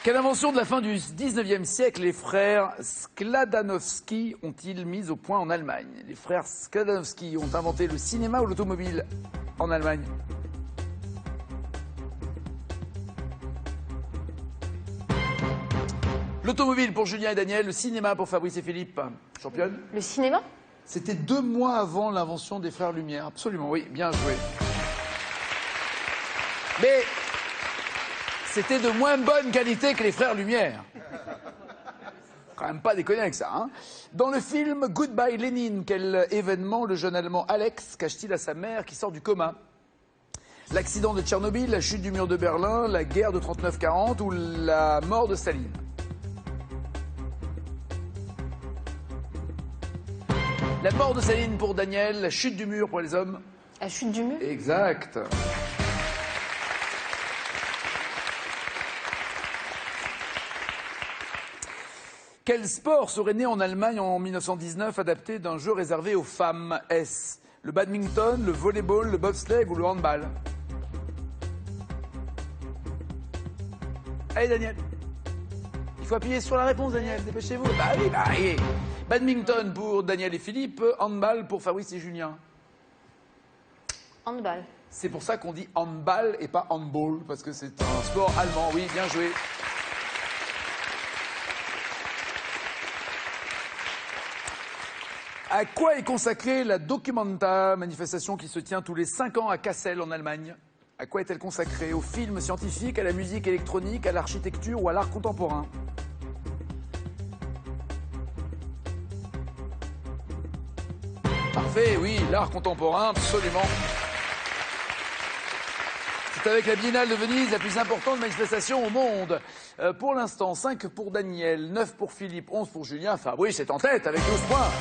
Quelle invention de la fin du 19e siècle les frères Skladanowski ont-ils mis au point en Allemagne? Les frères Skladanowski ont inventé le cinéma ou l'automobile en Allemagne? L'automobile pour Julien et Daniel, le cinéma pour Fabrice et Philippe. Championne? Le cinéma? C'était 2 mois avant l'invention des frères Lumière. Absolument, oui, bien joué. Mais c'était de moins bonne qualité que les frères Lumière. Quand même pas déconner avec ça, hein. Dans le film Goodbye Lénine, quel événement le jeune Allemand Alex cache-t-il à sa mère qui sort du coma? L'accident de Tchernobyl, la chute du mur de Berlin, la guerre de 39-40 ou la mort de Staline? La mort de Staline pour Daniel, la chute du mur pour les hommes. La chute du mur? Exact. Quel sport serait né en Allemagne en 1919 adapté d'un jeu réservé aux femmes? Est-ce le badminton, le volleyball, le bobsleigh ou le handball? Allez Daniel, il faut appuyer sur la réponse Daniel, dépêchez-vous. Bah oui, bah oui. Badminton pour Daniel et Philippe, handball pour Fabrice et Julien. Handball. C'est pour ça qu'on dit handball et pas handball, parce que c'est un sport allemand. Oui, bien joué. À quoi est consacrée la Documenta, manifestation qui se tient tous les 5 ans à Kassel en Allemagne? À quoi est-elle consacrée? Au film scientifique, à la musique électronique, à l'architecture ou à l'art contemporain? Parfait, oui, l'art contemporain, absolument. C'est avec la Biennale de Venise la plus importante manifestation au monde. Pour l'instant, 5 pour Daniel, 9 pour Philippe, 11 pour Julien. Fabrice est en tête avec 12 points.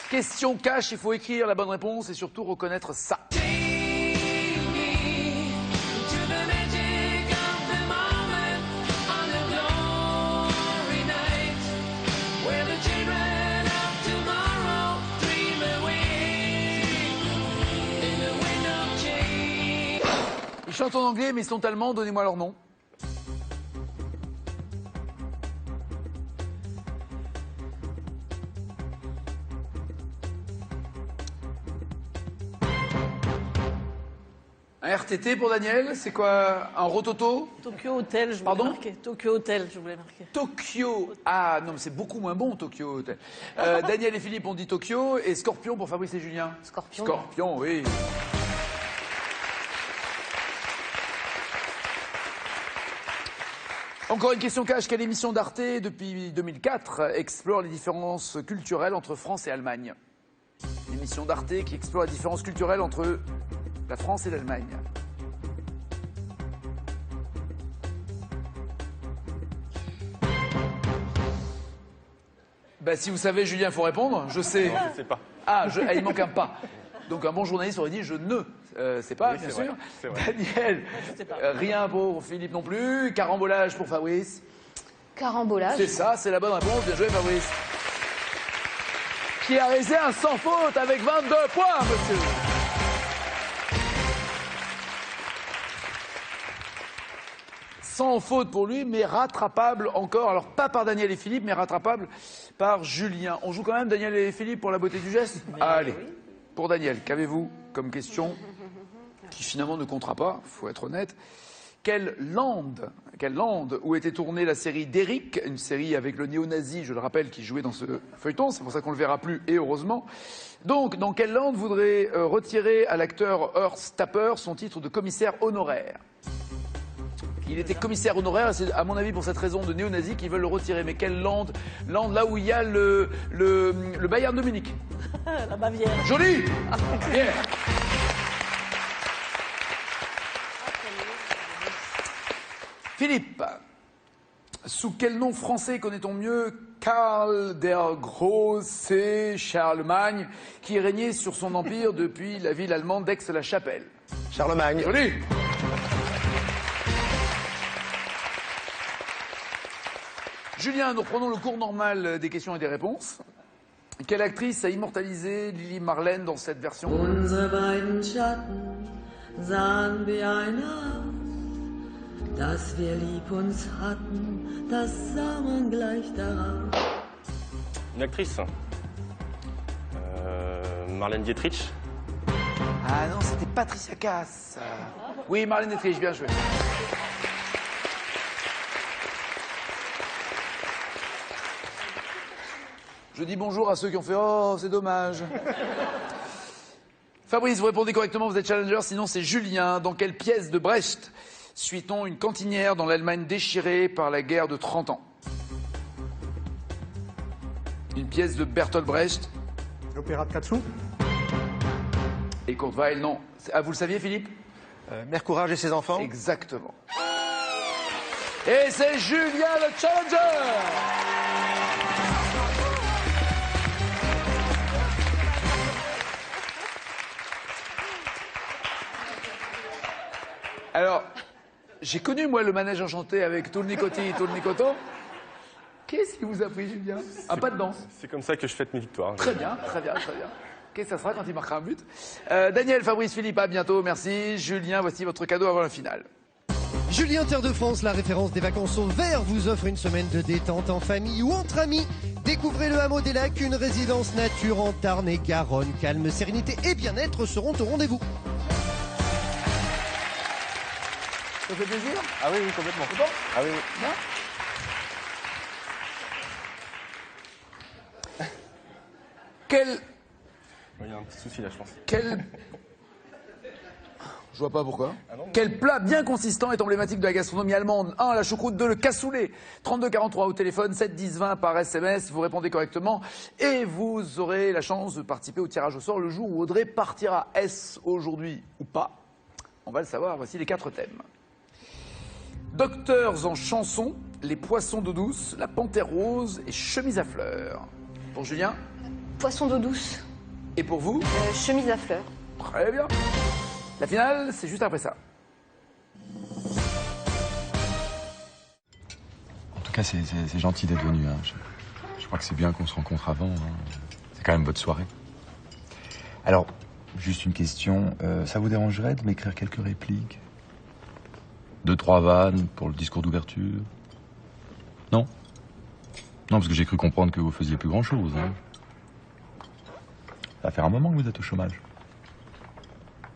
Question cash, il faut écrire la bonne réponse et surtout reconnaître ça. Ils chantent en anglais mais ils sont allemands, donnez-moi leur nom. Un RTT pour Daniel, c'est quoi? Un rototo? Tokyo Hotel, je voulais marquer. Tokyo Hotel, je voulais marquer. Tokyo. Ah non, mais c'est beaucoup moins bon, Tokyo Hotel. Daniel et Philippe ont dit Tokyo et Scorpion pour Fabrice et Julien. Scorpion. Scorpion, oui. Encore une question cash. Quelle émission d'Arte, depuis 2004, explore les différences culturelles entre France et Allemagne? Une émission d'Arte qui explore les différences culturelles entre la France et l'Allemagne. Bah, si vous savez, Julien, il faut répondre. Je sais. Non, je sais pas. Ah, il manque un pas. Donc un bon journaliste aurait dit je ne sais pas, Oui, bien c'est sûr. vrai. Daniel, rien pour Philippe non plus. Carambolage pour Fabrice. Carambolage. C'est ça, c'est la bonne réponse. Bien joué, Fabrice. Qui a réalisé un sans faute avec 22 points, monsieur. Sans faute pour lui, mais rattrapable encore. Alors, pas par Daniel et Philippe, mais rattrapable par Julien. On joue quand même Daniel et Philippe pour la beauté du geste? Allez, oui. Pour Daniel, qu'avez-vous comme question qui finalement ne comptera pas, il faut être honnête. Quelle lande où était tournée la série d'Eric, une série avec le néo-nazi, je le rappelle, qui jouait dans ce feuilleton, c'est pour ça qu'on ne le verra plus, et heureusement. Donc, dans quelle lande voudrait retirer à l'acteur Ernst Tapper son titre de commissaire honoraire? Il était commissaire honoraire, et c'est à mon avis pour cette raison de néo-nazis qu'ils veulent le retirer. Mais quelle lande? Lande là où il y a le Bayern de Munich. La Bavière. Joli. Bien. Philippe, sous quel nom français connaît-on mieux Karl der Große Charlemagne, qui régnait sur son empire depuis la ville allemande d'Aix-la-Chapelle? Charlemagne. Joli. Julien, nous reprenons le cours normal des questions et des réponses. Quelle actrice a immortalisé Lily Marlène dans cette version? Unsere beiden Schatten sahen wie ein Haus, dass wir lieb uns hatten, das sah man gleich darauf. Une actrice. Marlène Dietrich. Ah non, c'était Patricia Cass. Oui, Marlène Dietrich, bien joué. Je dis bonjour à ceux qui ont fait « Oh, c'est dommage ». Fabrice, vous répondez correctement, vous êtes challenger, sinon c'est Julien. Dans quelle pièce de Brecht suit-on une cantinière dans l'Allemagne déchirée par la guerre de 30 ans? Une pièce de Bertolt Brecht. L'opéra de Katsu. Et Courteval, non. Ah, vous le saviez, Philippe? Mère Courage et ses enfants. Exactement. Et c'est Julien le challenger. Alors, j'ai connu, moi, le manège enchanté avec tout le nicotis, tout le nicoto. Qu'est-ce qui vous a pris, Julien? Un pas de danse. C'est comme ça que je fête mes victoires. Très bien, très bien, très bien. Qu'est-ce que ça sera quand il marquera un but? Daniel, Fabrice, Philippe, à bientôt, merci. Julien, voici votre cadeau avant la finale. Julien Terre de France, la référence des vacances au vert, vous offre une semaine de détente en famille ou entre amis. Découvrez le Hameau des Lacs, une résidence nature en Tarn et Garonne. Calme, sérénité et bien-être seront au rendez-vous. Ça fait plaisir? Ah oui, oui, complètement. C'est bon? Ah oui, oui. Non? Quel... Il y a un petit souci là, je pense. Quel... Je vois pas pourquoi. Ah non, quel plat bien consistant est emblématique de la gastronomie allemande? 1. La choucroute. 2. Le cassoulet. 32 43 au téléphone, 7 10 20 par SMS. Vous répondez correctement et vous aurez la chance de participer au tirage au sort le jour où Audrey partira. Est-ce aujourd'hui ou pas? On va le savoir. Voici les 4 thèmes. Docteurs en chanson, les poissons d'eau douce, la panthère rose et chemise à fleurs. Pour Julien? Poisson d'eau douce. Et pour vous? Chemise à fleurs. Très bien. La finale, c'est juste après ça. En tout cas, c'est gentil d'être venu. Hein. Je crois que c'est bien qu'on se rencontre avant. Hein. C'est quand même votre soirée. Alors, juste une question. Ça vous dérangerait de m'écrire quelques répliques? 2-3 vannes pour le discours d'ouverture? Non? Non, parce que j'ai cru comprendre que vous faisiez plus grand-chose. Hein. Ça va faire un moment que vous êtes au chômage.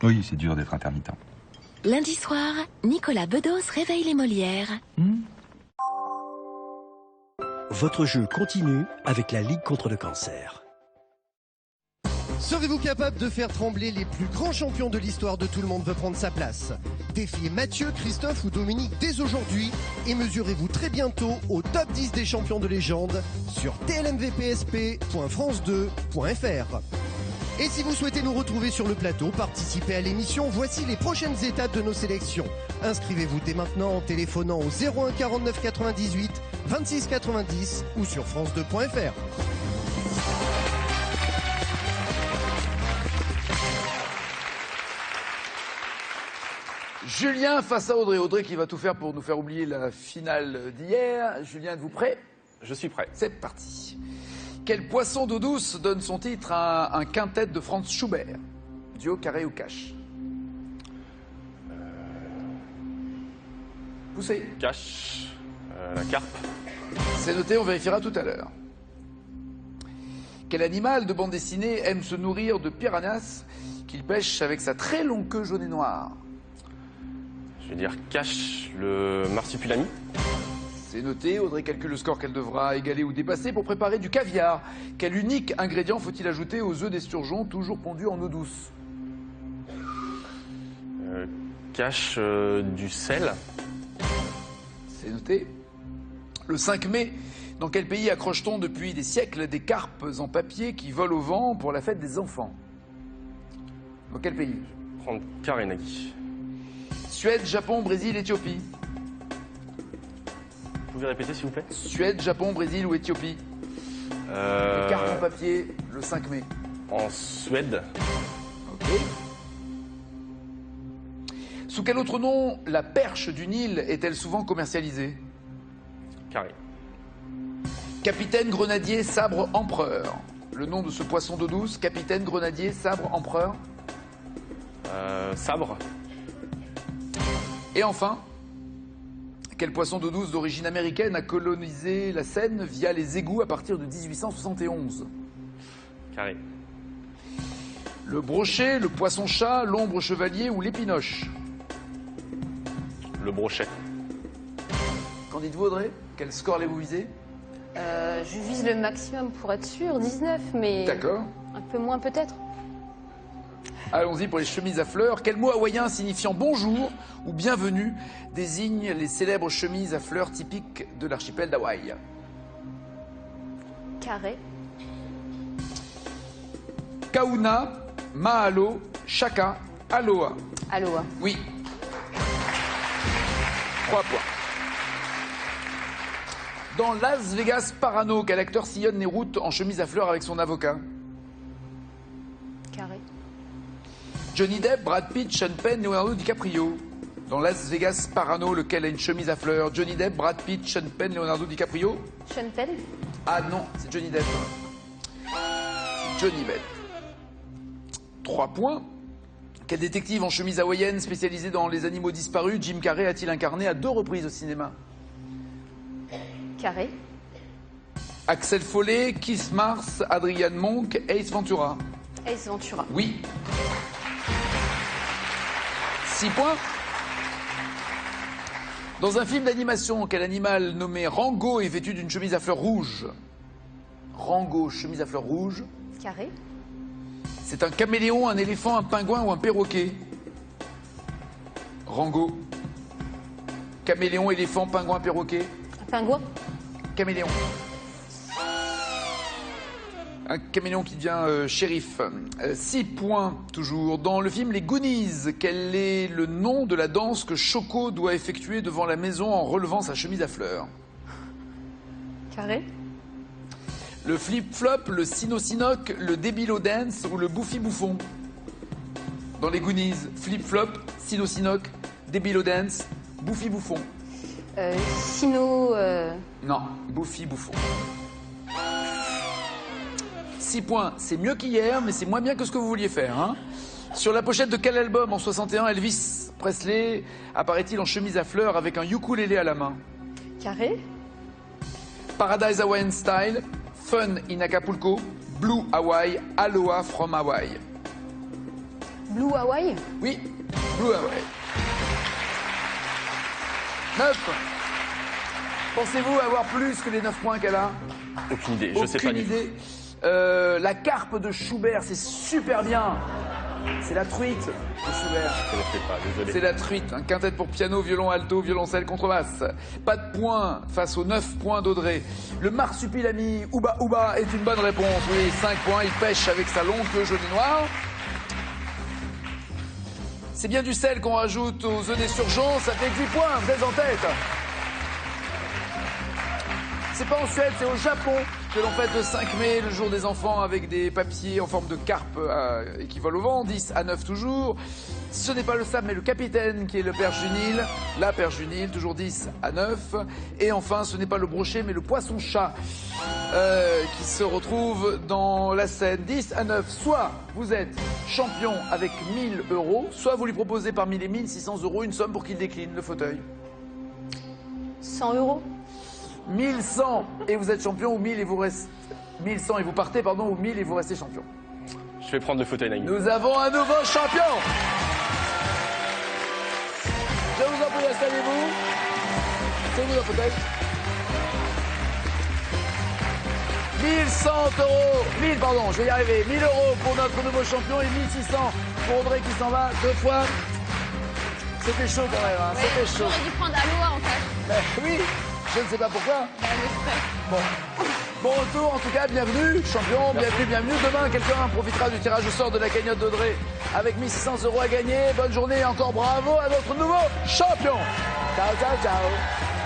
Oui, c'est dur d'être intermittent. Lundi soir, Nicolas Bedos réveille les Molières. Votre jeu continue avec la Ligue contre le cancer. Serez-vous capable de faire trembler les plus grands champions de l'histoire de Tout le monde veut prendre sa place? Défiez Mathieu, Christophe ou Dominique dès aujourd'hui et mesurez-vous très bientôt au top 10 des champions de légende sur tlmvpsp.france2.fr. Et si vous souhaitez nous retrouver sur le plateau, participez à l'émission, voici les prochaines étapes de nos sélections. Inscrivez-vous dès maintenant en téléphonant au 01 49 98 26 90 ou sur france2.fr. Julien face à Audrey. Audrey qui va tout faire pour nous faire oublier la finale d'hier. Julien, êtes-vous prêt? Je suis prêt. C'est parti. Quel poisson d'eau douce donne son titre à un quintet de Franz Schubert? Duo, carré ou cache? Poussez. Cache. La carpe. C'est noté, on vérifiera tout à l'heure. Quel animal de bande dessinée aime se nourrir de piranhas qu'il pêche avec sa très longue queue jaune et noire? Je vais dire cache, le marsupilami. C'est noté, Audrey calcule le score qu'elle devra égaler ou dépasser pour préparer du caviar. Quel unique ingrédient faut-il ajouter aux œufs d'esturgeon toujours pondus en eau douce? Cache du sel. C'est noté. Le 5 mai, dans quel pays accroche-t-on depuis des siècles des carpes en papier qui volent au vent pour la fête des enfants? Dans quel pays? Je vais prendre carré, Nagui. Suède, Japon, Brésil, Éthiopie. Vous pouvez répéter, s'il vous plaît? Suède, Japon, Brésil ou Éthiopie? Les cartes en papier, le 5 mai. En Suède. Ok. Sous quel autre nom la perche du Nil est-elle souvent commercialisée? Carré. Capitaine, grenadier, sabre, empereur. Le nom de ce poisson d'eau douce, capitaine, grenadier, sabre, empereur. Sabre. Et enfin, quel poisson d'eau douce d'origine américaine a colonisé la Seine via les égouts à partir de 1871? Carré. Le brochet, le poisson-chat, l'ombre chevalier ou l'épinoche? Le brochet. Qu'en dites-vous, Audrey? Quel score allez-vous viser? Je vise le maximum pour être sûr, 19, mais... D'accord. Un peu moins peut-être. Allons-y pour les chemises à fleurs. Quel mot hawaïen signifiant bonjour ou bienvenue désigne les célèbres chemises à fleurs typiques de l'archipel d'Hawaï? Carré. Kauna, mahalo, shaka, aloha. Aloha. Oui. 3 points. Dans Las Vegas Parano, quel acteur sillonne les routes en chemise à fleurs avec son avocat? Carré. Johnny Depp, Brad Pitt, Sean Penn, Leonardo DiCaprio. Dans Las Vegas Parano, lequel a une chemise à fleurs? Johnny Depp, Brad Pitt, Sean Penn, Leonardo DiCaprio. Sean Penn. Ah non, c'est Johnny Depp. Johnny Depp. 3 points. Quel détective en chemise hawaïenne spécialisé dans les animaux disparus Jim Carrey a-t-il incarné à 2 reprises au cinéma? Carré. Axel Follet, Keith Mars, Adrian Monk, Ace Ventura. Ace Ventura. Oui. 6 points. Dans un film d'animation, quel animal nommé Rango est vêtu d'une chemise à fleurs rouges? Rango, chemise à fleurs rouges. Carré. C'est un caméléon, un éléphant, un pingouin ou un perroquet? Rango. Caméléon, éléphant, pingouin, perroquet. Un pingouin. Caméléon. Un caméléon qui devient shérif. 6 points toujours. Dans le film Les Goonies, quel est le nom de la danse que Choco doit effectuer devant la maison en relevant sa chemise à fleurs? Carré. Le flip-flop, le sino-sinoc, le débilo dance ou le bouffi-bouffon? Dans Les Goonies, flip-flop, sino-sinoc, débilo dance, bouffi-bouffon. Sino... Non, bouffi-bouffon. 6 points, c'est mieux qu'hier, mais c'est moins bien que ce que vous vouliez faire. Hein. Sur la pochette de quel album en 61 Elvis Presley apparaît-il en chemise à fleurs avec un ukulélé à la main? Carré. Paradise Hawaiian Style, Fun in Acapulco, Blue Hawaii, Aloha from Hawaii. Blue Hawaii? Oui, Blue Hawaii. 9. Pensez-vous avoir plus que les 9 points qu'elle a? Aucune idée, je sais pas du tout. La carpe de Schubert, c'est super bien. C'est la truite de Schubert. Je ne sais pas, désolé. C'est la truite. Un quintet pour piano, violon, alto, violoncelle, contrebasse. Pas de points face aux 9 points d'Audrey. Le marsupilami, Ouba Ouba, est une bonne réponse. Oui, 5 points. Il pêche avec sa longue queue jaune et noire. C'est bien du sel qu'on rajoute aux œufs d'esturgeon. Ça fait 10 points. Vous êtes en tête. C'est pas en Suède, c'est au Japon. que l'on fête le 5 mai, le jour des enfants, avec des papiers en forme de carpe qui volent au vent, 10 à 9 toujours. Ce n'est pas le sable, mais le capitaine qui est le père Junil, la père Junil, toujours 10 à 9. Et enfin, ce n'est pas le brochet, mais le poisson-chat qui se retrouve dans la scène, 10 à 9. Soit vous êtes champion avec 1000 €, soit vous lui proposez parmi les 1600 € une somme pour qu'il décline le fauteuil. 100 €. 1100 et vous êtes champion, ou 1000 et vous restez... 1100 et vous partez, pardon, ou 1000 et vous restez champion. Je vais prendre le fauteuil, Nagui. Nous avons un nouveau champion. Je vous en prie, installez-vous. C'est vous un fauteuil. 1100 €, 1000, pardon, je vais y arriver. 1000 € pour notre nouveau champion et 1600 pour Audrey qui s'en va 2 fois. C'était chaud quand même, hein, c'était chaud. J'aurais dû prendre Aloha en fait. Oui, je ne sais pas pourquoi. Bon. Bon retour, en tout cas, bienvenue, champion, bienvenue. Demain, quelqu'un profitera du tirage au sort de la cagnotte d'Audrey avec 1600 € à gagner. Bonne journée et encore bravo à notre nouveau champion. Ciao, ciao, ciao.